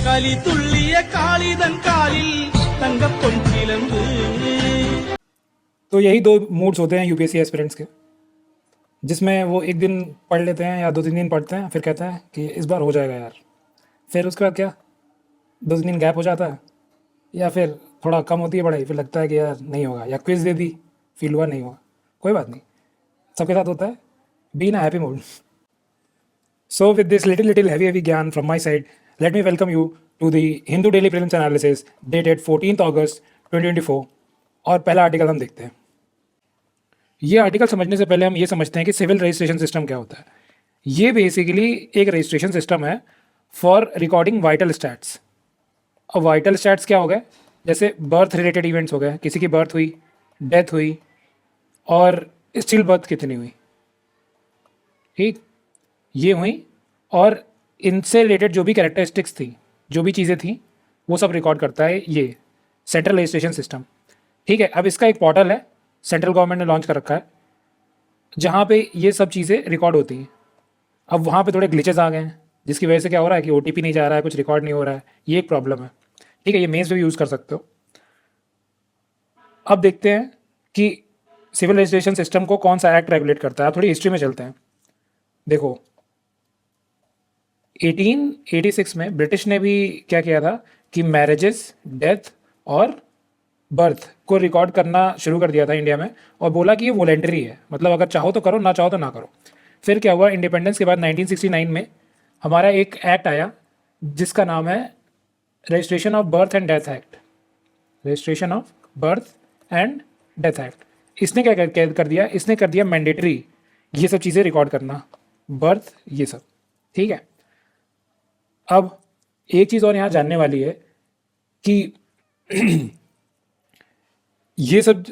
களி துள்ளிய காளிதன் காலில் தங்கப் பொன் சிலம்பு. तो यही दो मूड्स होते हैं यूपीएससी एस्पिरेंट्स के, जिसमें वो एक दिन पढ़ लेते हैं या 2-3 दिन पढ़ते हैं, फिर कहते हैं कि इस बार हो जाएगा यार, फिर उसके बाद क्या 2-3 दिन गैप हो जाता है, या फिर थोड़ा कम होती है पढ़ाई, फिर लगता है कि यार नहीं होगा, या क्विज दे दी फील हुआ नहीं हुआ, कोई बात नहीं, सबके साथ होता है, be in a happy mood. So with this little heavy ज्ञान from my side, let me welcome you to the Hindu Daily Prelims Analysis dated 14th August 2024. और पहला आर्टिकल हम देखते हैं. ये आर्टिकल समझने से पहले हम ये समझते हैं कि सिविल रजिस्ट्रेशन सिस्टम क्या होता है. ये बेसिकली एक रजिस्ट्रेशन सिस्टम है फॉर रिकॉर्डिंग वाइटल स्टैट्स. अब वाइटल स्टैट्स क्या हो गए, जैसे बर्थ रिलेटेड इवेंट्स हो गए, किसी की बर्थ हुई, डेथ हुई, और स्टिल बर्थ कितनी हुई, ठीक, ये हुई, और इनसे रिलेटेड जो भी कैरेक्टरिस्टिक्स थी, जो भी चीज़ें थी, वो सब रिकॉर्ड करता है ये सेंट्रल रजिस्ट्रेशन सिस्टम. ठीक है, अब इसका एक पोर्टल है, सेंट्रल गवर्नमेंट ने लॉन्च कर रखा है, जहाँ पे ये सब चीज़ें रिकॉर्ड होती हैं. अब वहाँ पे थोड़े ग्लिचेस आ गए हैं, जिसकी वजह से क्या हो रहा है कि OTP नहीं जा रहा है, कुछ रिकॉर्ड नहीं हो रहा है, ये एक प्रॉब्लम है. ठीक है, ये मेंस पे भी यूज़ कर सकते हो. अब देखते हैं कि सिविल रजिस्ट्रेशन सिस्टम को कौन सा एक्ट रेगुलेट करता है. थोड़ी हिस्ट्री में चलते हैं. देखो 1886 में ब्रिटिश ने भी क्या किया था कि मैरिजेस, डेथ और बर्थ को रिकॉर्ड करना शुरू कर दिया था इंडिया में, और बोला कि ये वॉलेंटरी है, मतलब अगर चाहो तो करो, ना चाहो तो ना करो. फिर क्या हुआ, इंडिपेंडेंस के बाद 1969 में हमारा एक एक्ट आया जिसका नाम है registration of birth and death act. Registration of birth and death act. इसने क्या कर दिया, इसने कर दिया मैंडेटरी ये सब चीज़ें रिकॉर्ड करना, बर्थ, ये सब. ठीक है, अब एक चीज़ और यहाँ जानने वाली है कि ये सब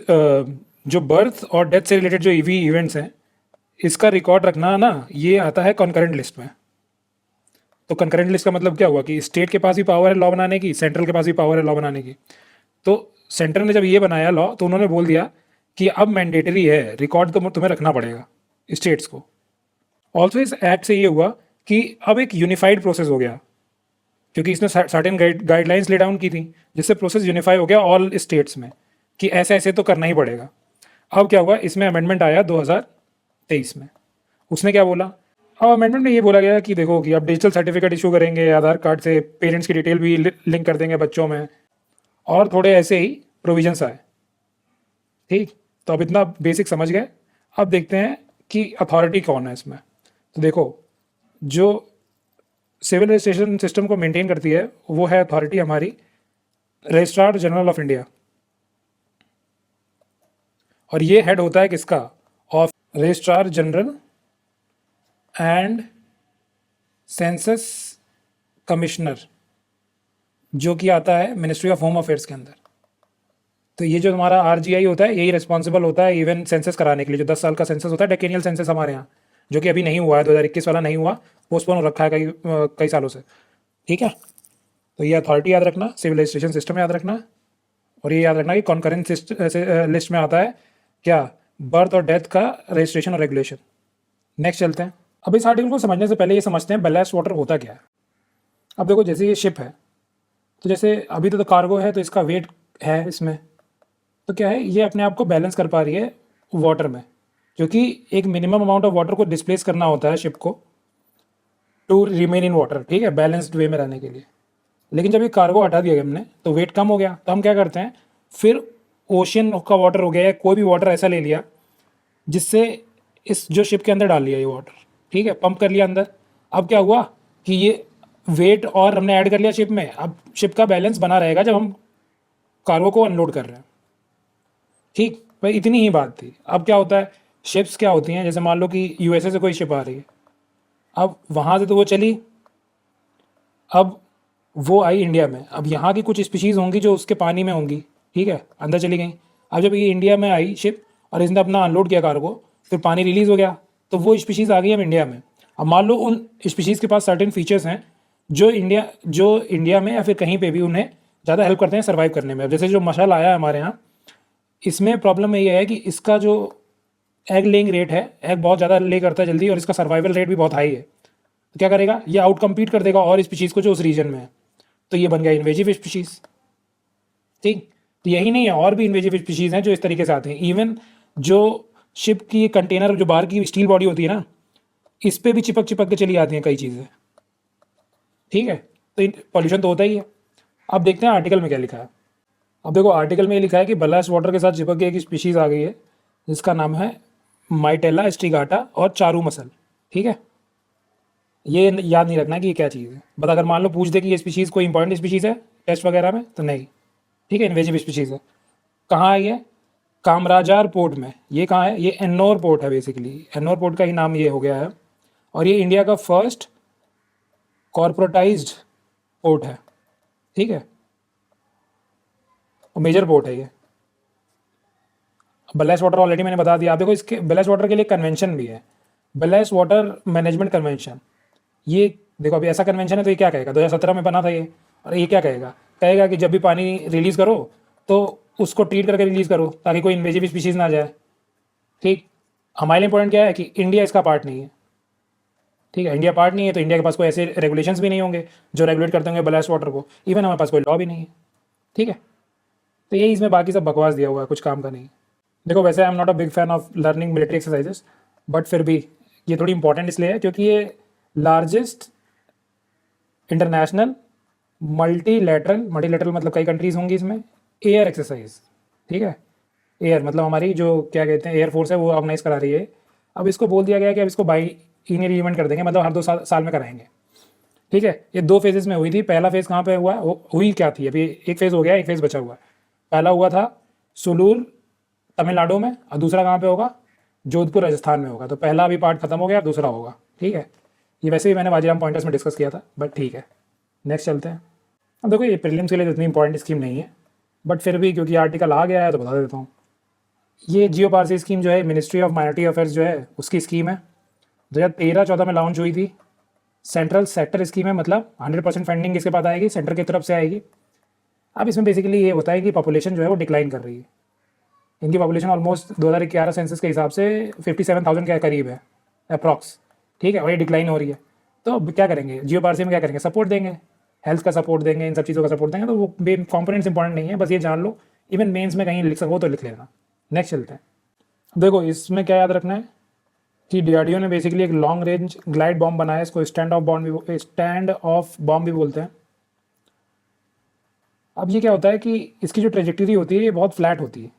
जो बर्थ और डेथ से रिलेटेड जो ईवी इवेंट्स हैं, इसका रिकॉर्ड रखना ना, ये आता है कॉन्करेंट लिस्ट में. तो कॉन्करेंट लिस्ट का मतलब क्या हुआ कि स्टेट के पास भी पावर है लॉ बनाने की, सेंट्रल के पास भी पावर है लॉ बनाने की. तो सेंट्रल ने जब ये बनाया लॉ, तो उन्होंने बोल दिया कि अब मैंडेटरी है, रिकॉर्ड तो तुम्हें रखना पड़ेगा स्टेट्स को. ऑल्सो इस एक्ट से ये हुआ कि अब एक यूनिफाइड प्रोसेस हो गया, क्योंकि इसने सर्टेन गाइडलाइंस ले डाउन की थी, जिससे प्रोसेस यूनिफाई हो गया ऑल स्टेट्स में कि ऐसे ऐसे तो करना ही पड़ेगा. अब क्या हुआ, इसमें अमेंडमेंट आया 2023 में. उसने क्या बोला, अब अमेंडमेंट में ये बोला गया कि देखो कि अब डिजिटल सर्टिफिकेट इशू करेंगे, आधार कार्ड से पेरेंट्स की डिटेल भी लिंक कर देंगे बच्चों में, और थोड़े ऐसे ही प्रोविजंस आए. ठीक, तो अब इतना बेसिक समझ गए. अब देखते हैं कि अथॉरिटी कौन है इसमें. तो देखो, जो सिविल रजिस्ट्रेशन सिस्टम को मेंटेन करती है वो है अथॉरिटी हमारी रजिस्ट्रार जनरल ऑफ इंडिया, और ये हेड होता है किसका, of registrar general and census commissioner, जो कि आता है मिनिस्ट्री ऑफ होम अफेयर्स के अंदर. तो ये जो हमारा RGI होता है, यही रिस्पॉन्सिबल होता है इवन सेंसस कराने के लिए. जो 10 साल का सेंसस होता है, डेकेनियल सेंसस हमारे यहाँ, जो कि अभी नहीं हुआ है, 2021 वाला नहीं हुआ, पोस्टपोन हो रखा है कई सालों से. ठीक है, तो ये अथॉरिटी याद रखना, सिविल रजिस्ट्रेशन सिस्टम याद रखना, और ये याद रखना कि कॉन्करेंट लिस्ट में आता है क्या, बर्थ और डेथ का रजिस्ट्रेशन और रेगुलेशन. नेक्स्ट चलते हैं. अब इस आर्टिकल को समझने से पहले ये समझते हैं बैलेस्ट वाटर होता क्या है. अब देखो, जैसे ये शिप है, तो जैसे अभी तो कार्गो है, तो इसका वेट है इसमें, तो क्या है, ये अपने आप को बैलेंस कर पा रही है वाटर में, क्योंकि एक मिनिमम अमाउंट ऑफ वाटर को डिस्प्लेस करना होता है शिप को टू रिमेन इन वाटर. ठीक है, बैलेंस्ड वे में रहने के लिए. लेकिन जब ये कार्गो हटा दिया हमने, तो वेट कम हो गया, तो हम क्या करते हैं, फिर ओशियन का वाटर हो गया या कोई भी वाटर ऐसा ले लिया जिससे इस जो शिप के अंदर डाल लिया ये वाटर. ठीक है, पंप कर लिया अंदर. अब क्या हुआ कि ये वेट और हमने ऐड कर लिया शिप में. अब शिप का बैलेंस बना रहेगा जब हम कार्गो को अनलोड कर रहे हैं. ठीक भाई, इतनी ही बात थी. अब क्या होता है, शिप्स क्या होती हैं, जैसे मान लो कि USA से कोई शिप आ रही है, अब वहाँ से तो वो चली, अब वो आई इंडिया में. अब यहाँ की कुछ स्पीशीज़ होंगी जो उसके पानी में होंगी, ठीक है, अंदर चली गई. अब जब ये इंडिया में आई शिप और इसने अपना अनलोड किया कार्गो, फिर पानी रिलीज़ हो गया, तो वो स्पीशीज़ आ गई अब इंडिया में. अब मान लो उन स्पीशीज़ के पास सर्टेन फीचर्स हैं जो इंडिया में या फिर कहीं पे भी उन्हें ज़्यादा हेल्प करते हैं सर्वाइव करने में. अब जैसे जो मशाल आया है हमारे यहाँ, इसमें प्रॉब्लम ये है कि इसका जो एग लेइंग रेट है, एग बहुत ज़्यादा ले करता है जल्दी, और इसका सर्वाइवल रेट भी बहुत हाई है. तो क्या करेगा, ये आउट कम्पीट कर देगा और स्पीशीज़ को जो उस रीजन में है. तो ये बन गया इन्वेजिव स्पीशीज। ठीक, तो यही नहीं है, और भी इन्वेजिव स्पीशीज हैं जो इस तरीके से आते हैं। इवन जो शिप की कंटेनर जो बाहर की स्टील बॉडी होती है ना, इस पे भी चिपक चिपक के चली आती हैं कई चीज़ें। ठीक है, तो पॉल्यूशन तो होता ही है। अब देखते हैं आर्टिकल में क्या लिखा है। अब देखो आर्टिकल में ये लिखा है कि बल्लास्ट वाटर के साथ चिपक के एक स्पीशीज आ गई है जिसका नाम है माइटेला स्ट्रिगाटा और चारू मसल। ठीक है, ये याद नहीं रखना कि ये क्या चीज़ है, बट अगर मान लो पूछ दे कि ये स्पीशीज़ कोई इंपॉर्टेंट स्पीशीज़ है टेस्ट वगैरह में, तो नहीं। ठीक है, इन्वेजिव स्पीशीज़ है। कहाँ है ये? कामराजार पोर्ट में। ये कहाँ है? ये एन्नौर पोर्ट है, बेसिकली एन्नौर पोर्ट का ही नाम ये हो गया है। और ये इंडिया का फर्स्ट कॉर्पोरेटाइज्ड पोर्ट है। ठीक है, और मेजर पोर्ट है ये। बल्लास्ट वाटर ऑलरेडी मैंने बता दिया। आप देखो इसके बल्लास्ट वाटर के लिए कन्वेंशन भी है, बल्लास्ट वाटर मैनेजमेंट कन्वेंशन। ये देखो अभी ऐसा कन्वेंशन है तो ये क्या कहेगा, 2017 में बना था ये, और ये क्या कहेगा? कहेगा कि जब भी पानी रिलीज़ करो तो उसको ट्रीट करके रिलीज़ करो ताकि कोई इन्वेजिव स्पीशीज़ ना जाए। ठीक, हमारे लिए इंपॉर्टेंट क्या है कि इंडिया इसका पार्ट नहीं है। ठीक है, इंडिया पार्ट नहीं है तो इंडिया के पास कोई ऐसे रेगुलेशंस भी नहीं होंगे जो रेगुलेट करते होंगे बल्लास्ट वाटर को। इवन हमारे पास कोई लॉ भी नहीं है। ठीक है, तो यही इसमें बाकी सब बकवास दिया हुआ है, कुछ काम का नहीं। देखो वैसे I am not a big fan of learning military exercises, but फिर भी ये थोड़ी इंपॉर्टेंट इसलिए है क्योंकि ये लार्जेस्ट इंटरनेशनल मल्टीलेटरल मतलब कई कंट्रीज होंगी इसमें, एयर एक्सरसाइज। ठीक है, एयर मतलब हमारी जो क्या कहते हैं एयरफोर्स है वो ऑर्गेनाइज करा रही है। अब इसको बोल दिया गया कि अब इसको बाई ईनियर इवेंट कर देंगे, मतलब हर 2 साल में कराएंगे। ठीक है, ये 2 फेजेस में हुई थी। पहला फेज़ कहाँ पे हुआ, हुई क्या थी, अभी एक फेज़ हो गया, एक फेज़ बचा हुआ है। पहला हुआ था सुलूर तमिलनाडु में, और दूसरा कहाँ पे होगा, जोधपुर राजस्थान में होगा। तो पहला अभी पार्ट खत्म हो गया, दूसरा होगा। ठीक है, ये वैसे भी मैंने बाजीराम पॉइंटर्स में डिस्कस किया था, बट ठीक है नेक्स्ट चलते हैं। अब देखो ये प्रीलिम्स के लिए इतनी इंपॉर्टेंट स्कीम नहीं है, बट फिर भी क्योंकि आर्टिकल आ गया है तो बता देता हूँ। ये जियो पारसी स्कीम जो है मिनिस्ट्री ऑफ माइनॉरिटी अफेयर्स जो है उसकी स्कीम है, 2013-14 में लॉन्च हुई थी। सेंट्रल सेक्टर स्कीम है, मतलब 100% फंडिंग इसके पास आएगी, सेंटर की तरफ से आएगी। अब इसमें बेसिकली ये होता है कि पॉपुलेशन जो है वो डिक्लाइन कर रही है। इनकी पॉपुलेशन ऑलमोस्ट 2011 सेंसस के हिसाब से 57,000 के करीब है अप्रॉक्स। ठीक है, और ये डिक्लाइन हो रही है। तो अब क्या करेंगे जियो पारसी में, क्या करेंगे, सपोर्ट देंगे, हेल्थ का सपोर्ट देंगे, इन सब चीज़ों का सपोर्ट देंगे। तो वो कॉम्पोनेंट्स इंपॉर्टेंट नहीं है, बस ये जान लो। इवन मेंस में कहीं लिख सको तो लिख लेना। नेक्स्ट चलते हैं। देखो इसमें क्या याद रखना है कि डीआरडीओ ने बेसिकली एक लॉन्ग रेंज ग्लाइड बॉम्ब बनाया, इसको स्टैंड ऑफ बॉम्ब भी बोलते हैं। अब ये क्या होता है कि इसकी जो ट्रेजेक्टरी होती है ये बहुत फ्लैट होती है।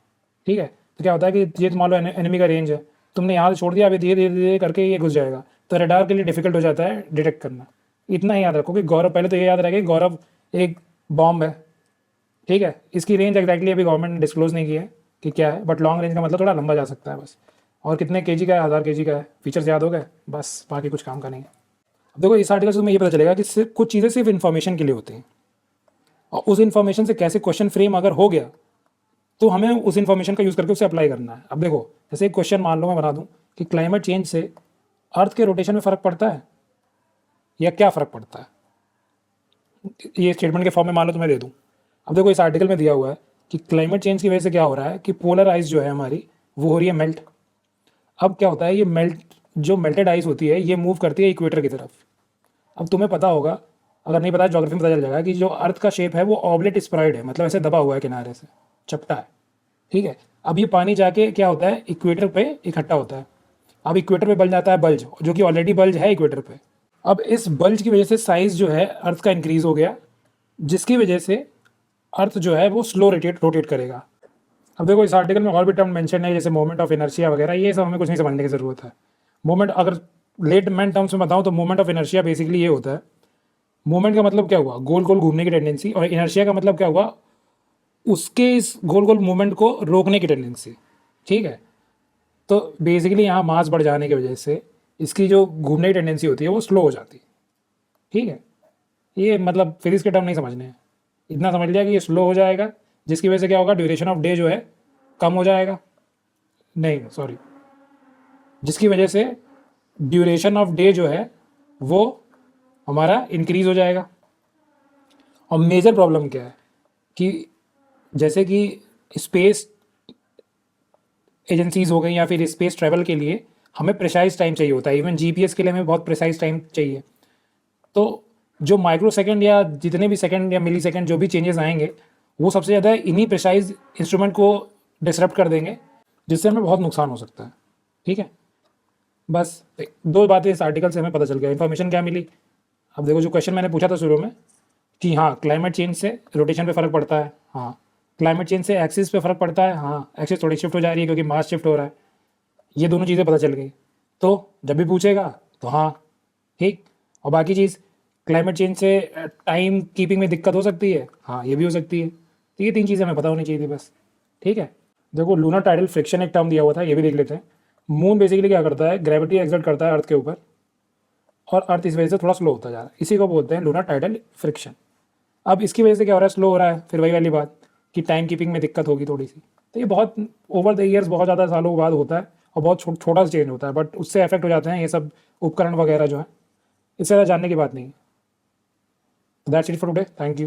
ठीक है, तो क्या होता है कि ये मान लो एनिमी का रेंज है, तुमने यहाँ से छोड़ दिया, अभी धीरे धीरे धीरे करके ये घुस जाएगा, तो रडार के लिए डिफिकल्ट हो जाता है डिटेक्ट करना। इतना ही याद रखो कि गौरव, पहले तो ये याद रखें गौरव एक बॉम्ब है। ठीक है, इसकी रेंज एग्जैक्टली अभी गवर्नमेंट ने डिस्क्लोज नहीं की है कि क्या है, बट लॉन्ग रेंज का मतलब थोड़ा लंबा जा सकता है बस। और कितने केजी का है, 1000 केजी का है। फीचर्स याद हो गए, बस बाकी कुछ काम का नहीं है। अब देखो इस आर्टिकल से तुम्हें ये पता चलेगा कि सिर्फ कुछ चीज़ें सिर्फ इन्फॉर्मेशन के लिए होती हैं, और उस इन्फॉर्मेशन से कैसे क्वेश्चन फ्रेम अगर हो गया तो हमें उस इन्फॉर्मेशन का यूज़ करके उसे अप्लाई करना है। अब देखो जैसे एक क्वेश्चन मान लो मैं बना दूं कि क्लाइमेट चेंज से अर्थ के रोटेशन में फ़र्क पड़ता है या क्या फ़र्क पड़ता है, ये स्टेटमेंट के फॉर्म में मान लो तुम्हें दे दूं। अब देखो इस आर्टिकल में दिया हुआ है कि क्लाइमेट चेंज की वजह से क्या हो रहा है कि पोलर आइस जो है हमारी वो हो रही है मेल्ट। अब क्या होता है, ये जो मेल्टेड आइस होती है ये मूव करती है इक्वेटर की तरफ। अब तुम्हें पता होगा, अगर नहीं पता ज्योग्राफी में पता चल जाएगा कि जो अर्थ का शेप है वो ऑब्लेट स्प्राइड है, मतलब ऐसे दबा हुआ है किनारे से, चपटा है। ठीक है, अब ये पानी जाके क्या होता है इक्वेटर पे इकट्ठा होता है। अब इक्वेटर पे बन जाता है बल्ज, जो कि ऑलरेडी बल्ज है इक्वेटर पे। अब इस बल्ज की वजह से साइज जो है अर्थ का इंक्रीज हो गया, जिसकी वजह से अर्थ जो है वो स्लो रोटेट करेगा। अब देखो इस आर्टिकल में और भी टर्म मेंशन है जैसे मोमेंट ऑफ इनर्शिया वगैरह, ये सब हमें कुछ नहीं समझने की ज़रूरत है। मोमेंट अगर लेट मैन टर्म्स में बताऊँ तो मोमेंट ऑफ इनर्शिया बेसिकली ये होता है, मोमेंट का मतलब क्या हुआ, गोल गोल घूमने की टेंडेंसी, और इनर्शिया का मतलब क्या हुआ, उसके इस गोल गोल मूवमेंट को रोकने की टेंडेंसी। ठीक है, तो बेसिकली यहाँ मास बढ़ जाने की वजह से इसकी जो घूमने की टेंडेंसी होती है वो स्लो हो जाती है। ठीक है, ये मतलब फिजिक्स के टर्म नहीं समझने हैं, इतना समझ लिया कि ये स्लो हो जाएगा, जिसकी वजह से क्या होगा, ड्यूरेशन ऑफ डे जो है कम हो जाएगा, नहीं सॉरी, जिसकी वजह से ड्यूरेशन ऑफ डे जो है वो हमारा इंक्रीज हो जाएगा। और मेजर प्रॉब्लम क्या है कि जैसे कि स्पेस एजेंसीज हो गई या फिर स्पेस ट्रैवल के लिए हमें प्रिसाइज टाइम चाहिए होता है, इवन जीपीएस के लिए हमें बहुत प्रिसाइज टाइम चाहिए। तो जो माइक्रो सेकेंड या जितने भी सेकेंड या मिली सेकेंड जो भी चेंजेस आएंगे वो सबसे ज़्यादा इन्हीं प्रिसाइज इंस्ट्रूमेंट को डिसरप्ट कर देंगे, जिससे हमें बहुत नुकसान हो सकता है। ठीक है, बस दो बातें इस आर्टिकल से हमें पता चल गया। इन्फॉर्मेशन क्या मिली? अब देखो, जो क्वेश्चन मैंने पूछा था शुरू में कि हाँ क्लाइमेट चेंज से रोटेशन पे फ़र्क पड़ता है, हाँ क्लाइमेट चेंज से एक्सिस पे फ़र्क पड़ता है, हाँ एक्सिस थोड़ी शिफ्ट हो जा रही है क्योंकि मास शिफ्ट हो रहा है। ये दोनों चीज़ें पता चल गई, तो जब भी पूछेगा तो हाँ ठीक। और बाकी चीज़, क्लाइमेट चेंज से टाइम कीपिंग में दिक्कत हो सकती है, हाँ ये भी हो सकती है। तो ये 3 चीज़ें हमें पता होनी चाहिए थी बस। ठीक है, देखो लूनर टाइडल फ्रिक्शन एक टर्म दिया हुआ था, ये भी देख लेते हैं। मून बेसिकली क्या करता है, ग्रेविटी एक्सर्ट करता है अर्थ के ऊपर, और अर्थ इस वजह से थोड़ा स्लो होता जा रहा है, इसी को बोलते हैं लूनर टाइडल फ्रिक्शन। अब इसकी वजह से क्या हो रहा है, स्लो हो रहा है, फिर वही वाली बात कि टाइम कीपिंग में दिक्कत होगी थोड़ी सी। तो ये बहुत ओवर द ईयर्स बहुत ज़्यादा सालों के बाद होता है और बहुत छोटा सा चेंज होता है, बट उससे अफेक्ट हो जाते हैं ये सब उपकरण वगैरह जो है। इससे ज़्यादा जानने की बात नहीं है। That's it for today, thank you.